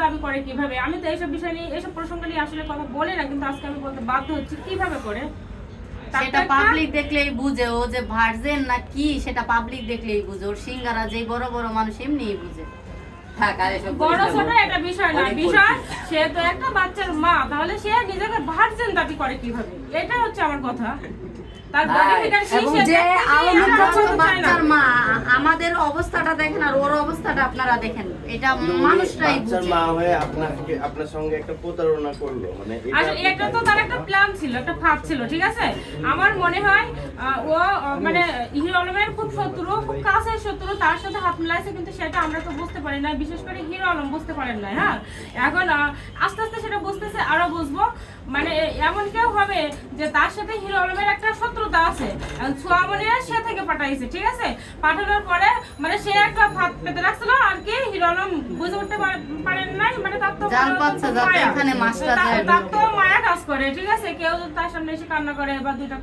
দাবি করে কিভাবে? আমি তো এইসব বিষয় নিয়ে এইসব প্রসঙ্গ নিয়ে আসলে কথা বলি না, কিন্তু আজকে আমি বলতে বাধ্য হচ্ছি কিভাবে করে। সেটা পাবলিক দেখলেই বুঝে ও যে ভার্জেন না কি, সেটা পাবলিক দেখলেই বুঝে। ওর সিঙ্গারা যে বড় বড় মানুষ এমনিই বুঝে। বড় ছোট একটা বিষয় না, বিষয় সে তো একটা বাচ্চার মা, তাহলে সে নিজেকে ভার্জিন দাবি করে কিভাবে? এটা হচ্ছে আমার কথা। তার বডি ফিগার কি এবং সে যে আলমের দেখতে কাছে চায় না। বাচ্চার মা, আমাদের অবস্থাটা দেখেন আর ওর অবস্থাটা আপনারা দেখেন, এটা মানুষটাই বাচ্চার বুঝে। মা হয়ে আপনার সঙ্গে একটা প্রতারণা করলো, মানে আসলে এটা তো তার একটা প্ল্যান ছিল, একটা ফাঁদ ছিল, ঠিক আছে? আমার মনে হয় ও মানে হিরো আলমের খুব শত্রু, খুব কাছের শত্রু, তার সাথে হাত মিলাইছে, কিন্তু সেটা আমরা তো বুঝতে পারি না, বিশেষ করে হিরো আলম বুঝতে পারেন না। হ্যাঁ, এখন আস্তে আস্তে সেটা বুঝতেছে, আরো বুঝবো। মানে এমন কেউ হবে যে তার সাথে হিরো আলমের একটা শত্রুতা আছে, ছোঁয়ামণি সে থেকে পাঠাইছে, ঠিক আছে? পাঠানোর পরে মানে সে একটা ফাঁদ পেতে রাখছিল আর কি, হিরো আলম বুঝে উঠতে পারেন নাই, মানে তার তো জাল পাচ্ছে যাতে মায়া। এখানে মাস্টার তার তো মায়া কাজ করে, ঠিক আছে? কেউ যদি তার সামনে এসে কান্না করে বা দুইটা